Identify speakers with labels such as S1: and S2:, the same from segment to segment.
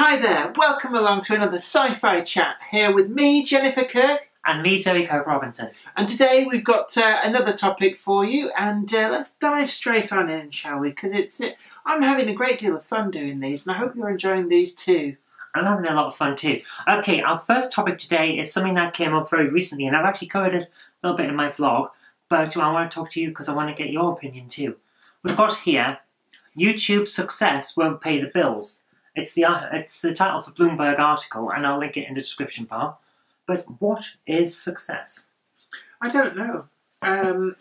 S1: Hi there, welcome along to another sci-fi chat here with me, Jennifer Kirk.
S2: And me, Kirk Robinson.
S1: And today we've got another topic for you, and let's dive straight on in, shall we? Because I'm having a great deal of fun doing these, and I hope you're enjoying these too.
S2: I'm having a lot of fun too. Okay, our first topic today is something that came up very recently, and I've actually covered it a little bit in my vlog, but I want to talk to you because I want to get your opinion too. We've got here, YouTube success won't pay the bills. It's the title of a Bloomberg article, and I'll link it in the description bar. But what is success?
S1: I don't know. I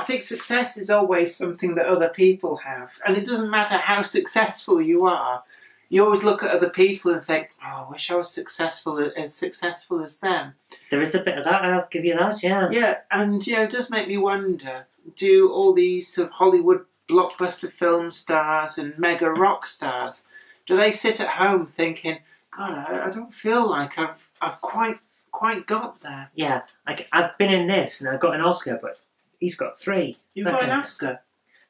S1: think success is always something that other people have, and it doesn't matter how successful you are. You always look at other people and think, "Oh, I wish I was successful as them."
S2: There is a bit of that. I'll give you that. Yeah.
S1: Yeah, and it does make me wonder: do all these sort of Hollywood blockbuster film stars and mega rock stars, do they sit at home thinking, God, I don't feel like I've quite got there?
S2: Yeah, like I've been in this and I got an Oscar, but he's got 3.
S1: You've got an Oscar?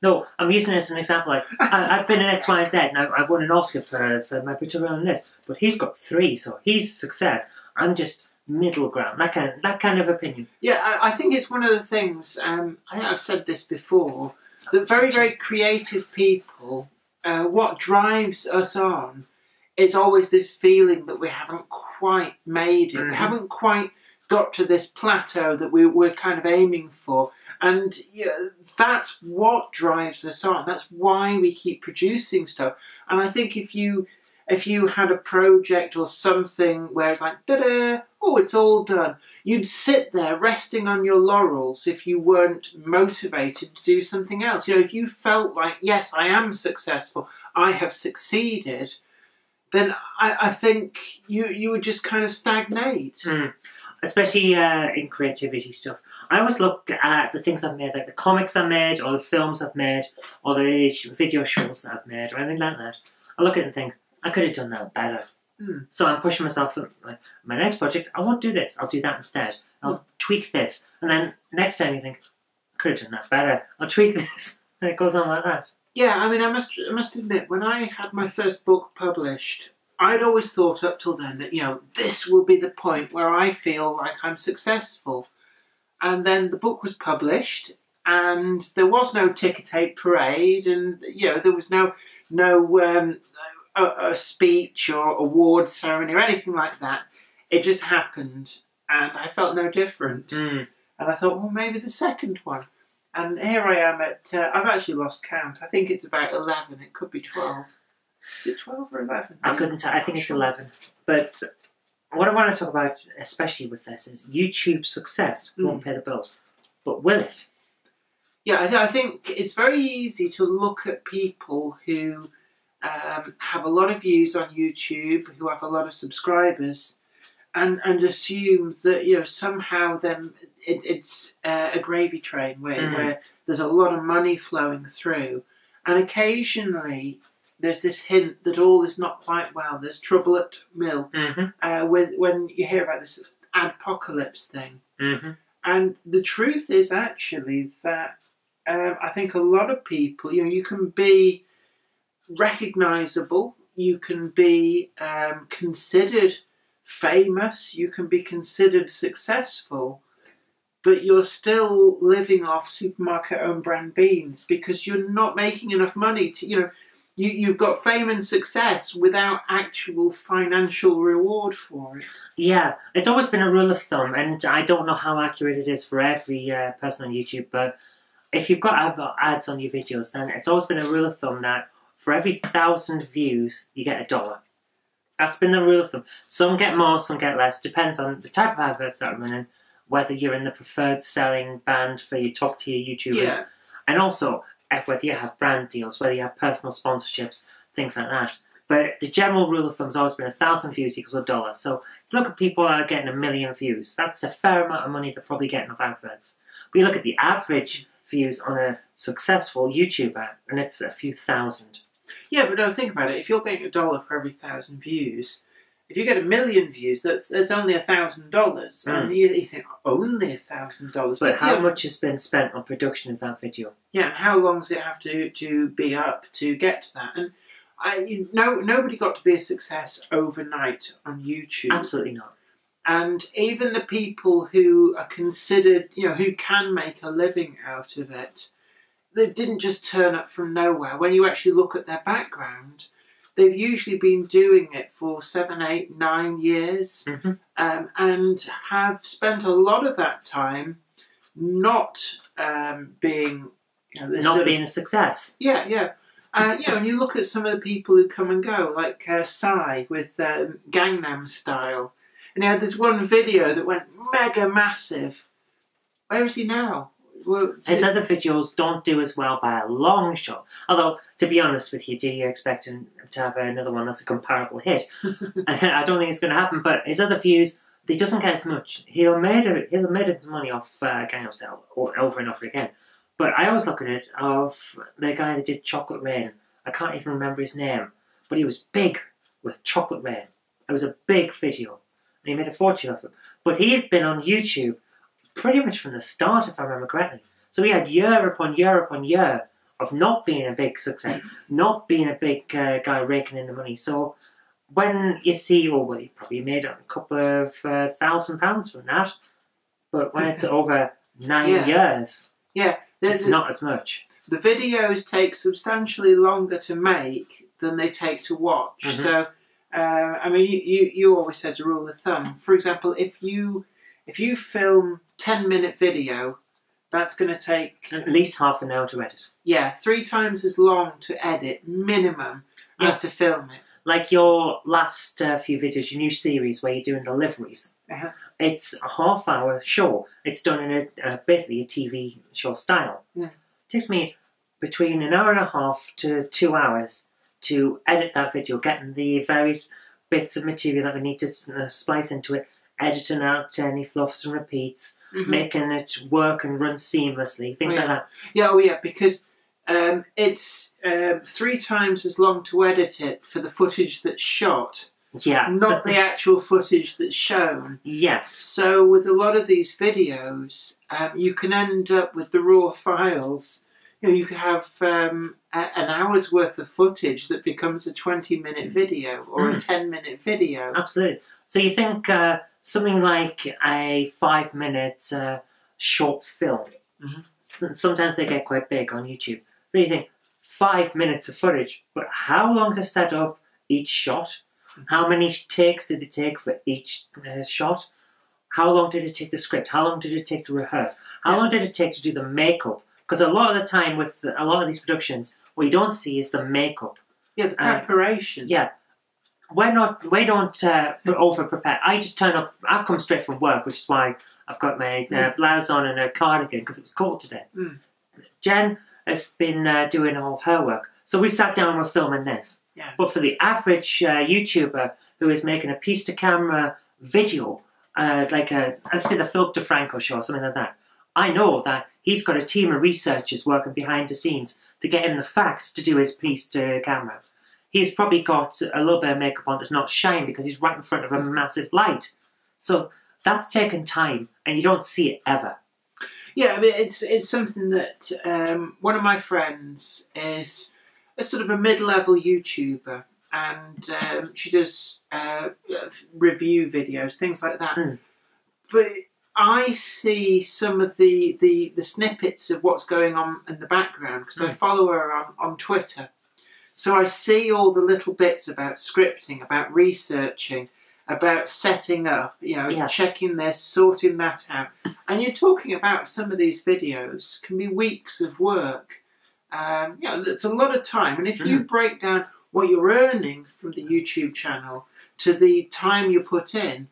S2: No, I'm using this as an example. Like I've been in X, Y, and Z, and I've won an Oscar for my picture on this, but he's got 3, so he's success. I'm just middle ground. That kind of opinion.
S1: Yeah, I think it's one of the things. I think I've said this before. That very creative people, what drives us on, it's always this feeling that we haven't quite made it. Mm-hmm. We haven't quite got to this plateau that we're kind of aiming for. And that's what drives us on. That's why we keep producing stuff. And I think if you had a project or something where it's like, da-da, oh, it's all done, you'd sit there resting on your laurels if you weren't motivated to do something else. If you felt like, yes, I am successful, I have succeeded, then I think you would just kind of stagnate. Mm.
S2: Especially in creativity stuff. I always look at the things I've made, like the comics I've made, or the films I've made, or the video shows that I've made, or anything like that. I look at it and think, I could have done that better. Mm. So I'm pushing myself, like, my next project, I won't do this, I'll do that instead. I'll tweak this. And then next time you think, I could have done that better, I'll tweak this. And it goes on like that.
S1: Yeah, I mean, I must admit, when I had my first book published, I'd always thought up till then that, this will be the point where I feel like I'm successful. And then the book was published, and there was no ticker tape parade, and, there was no a speech or award ceremony or anything like that. It just happened, and I felt no different. Mm. And I thought, well, maybe the second one. And here I am at, I've actually lost count. I think it's about 11. It could be 12. Is it 12 or 11?
S2: I couldn't tell. I think it's 11. But what I want to talk about, especially with this, is YouTube success won't pay the bills. But will it?
S1: Yeah, I think it's very easy to look at people who have a lot of views on YouTube, who have a lot of subscribers, and assume that somehow it's a gravy train where there's a lot of money flowing through, and occasionally there's this hint that all is not quite well. There's trouble at mill when you hear about this adpocalypse thing. Mm-hmm. And the truth is actually that I think a lot of people, you can be recognisable, you can be considered famous, you can be considered successful, but you're still living off supermarket own brand beans because you're not making enough money to, you've got fame and success without actual financial reward for it.
S2: Yeah, it's always been a rule of thumb, and I don't know how accurate it is for every person on YouTube, but if you've got ads on your videos, then it's always been a rule of thumb that for every 1,000 views, you get $1. That's been the rule of thumb. Some get more, some get less. Depends on the type of adverts that are running, whether you're in the preferred selling band for your top tier YouTubers, and also whether you have brand deals, whether you have personal sponsorships, things like that. But the general rule of thumb has always been 1,000 views equals $1. So if you look at people that are getting 1 million views, that's a fair amount of money they're probably getting off adverts. But you look at the average views on a successful YouTuber, and it's a few thousand.
S1: Yeah, but don't think about it. If you're getting $1 for every 1,000 views, if you get 1 million views, that's only $1,000. And you think, only $1,000.
S2: But how much has been spent on production of that video?
S1: Yeah, and how long does it have to be up to get to that? And Nobody got to be a success overnight on YouTube.
S2: Absolutely not.
S1: And even the people who are considered, who can make a living out of it, they didn't just turn up from nowhere. When you actually look at their background, they've usually been doing it for 7, 8, 9 years, and have spent a lot of that time not being
S2: being a success.
S1: Yeah. And you look at some of the people who come and go, like Psy with Gangnam Style. And there's one video that went mega massive. Where is he now?
S2: His other videos don't do as well by a long shot. Although, to be honest with you, do you expect him to have another one that's a comparable hit? I don't think it's going to happen. But his other views, he doesn't get as much. He'll have made money off Gangnam Style over and over again. But I always look at it of the guy that did Chocolate Rain. I can't even remember his name. But he was big with Chocolate Rain. It was a big video. And he made a fortune off it. But he had been on YouTube pretty much from the start, if I remember correctly. So he had year upon year upon year of not being a big success, not being a big guy raking in the money. So when you see, he probably made a couple of £1,000 from that. But when it's over 9 years... it's not as much.
S1: The videos take substantially longer to make than they take to watch. So, you always said a rule of thumb. For example, if you film 10-minute video, that's going to take
S2: at least half an hour to edit.
S1: Yeah, 3 times as long to edit minimum as to film it.
S2: Like your last few videos, your new series where you're doing deliveries. It's a half-hour show. It's done in basically a TV show style. It takes me between an hour and a half to 2 hours to edit that video, getting the various bits of material that we need to splice into it, editing out any fluffs and repeats, making it work and run seamlessly, things like that.
S1: Because it's 3 times as long to edit it for the footage that's shot. Not the actual footage that's shown.
S2: Yes.
S1: So with a lot of these videos, you can end up with the raw files. You could have an hour's worth of footage that becomes a 20-minute video or a 10-minute video.
S2: Absolutely. So you think something like a 5-minute short film, sometimes they get quite big on YouTube, but you think 5 minutes of footage, but how long to set up each shot? How many takes did it take for each shot? How long did it take to script? How long did it take to rehearse? How long did it take to do the makeup? Because a lot of the time with a lot of these productions, what you don't see is the makeup.
S1: The preparation.
S2: We don't over-prepare. I just turn up, I've come straight from work, which is why I've got my blouse on and a cardigan, because it was cold today. Jen has been doing all of her work. So we sat down and we're filming this. But for the average YouTuber who is making a piece-to-camera video, like let's say the Philip DeFranco show or something like that, I know that he's got a team of researchers working behind the scenes to get him the facts to do his piece-to-camera. He's probably got a little bit of makeup on to not shine because he's right in front of a massive light. So that's taken time, and you don't see it ever.
S1: It's something that one of my friends is a sort of a mid-level YouTuber, and she does review videos, things like that. But I see some of the snippets of what's going on in the background because I follow her on Twitter. So I see all the little bits about scripting, about researching, about setting up, checking this, sorting that out. And you're talking about some of these videos can be weeks of work. It's a lot of time. And if you break down what you're earning from the YouTube channel to the time you put in,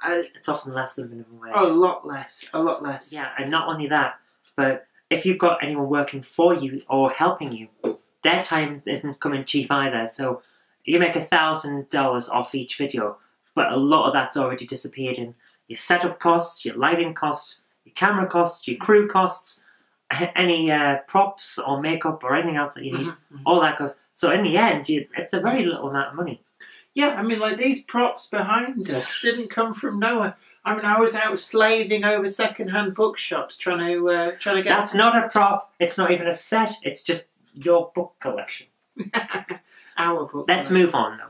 S2: it's often less than minimum wage.
S1: Oh, a lot less. Yeah,
S2: and not only that, but if you've got anyone working for you or helping you, their time isn't coming cheap either. So you make $1,000 off each video, but a lot of that's already disappeared in your setup costs, your lighting costs, your camera costs, your crew costs, any props or makeup or anything else that you need. All that costs. So in the end, it's a very little amount of money.
S1: Like these props behind us didn't come from nowhere. I was out slaving over second-hand bookshops trying to get.
S2: That's not a prop. It's not even a set. It's just your book collection.
S1: Our book
S2: Let's
S1: club.
S2: move on.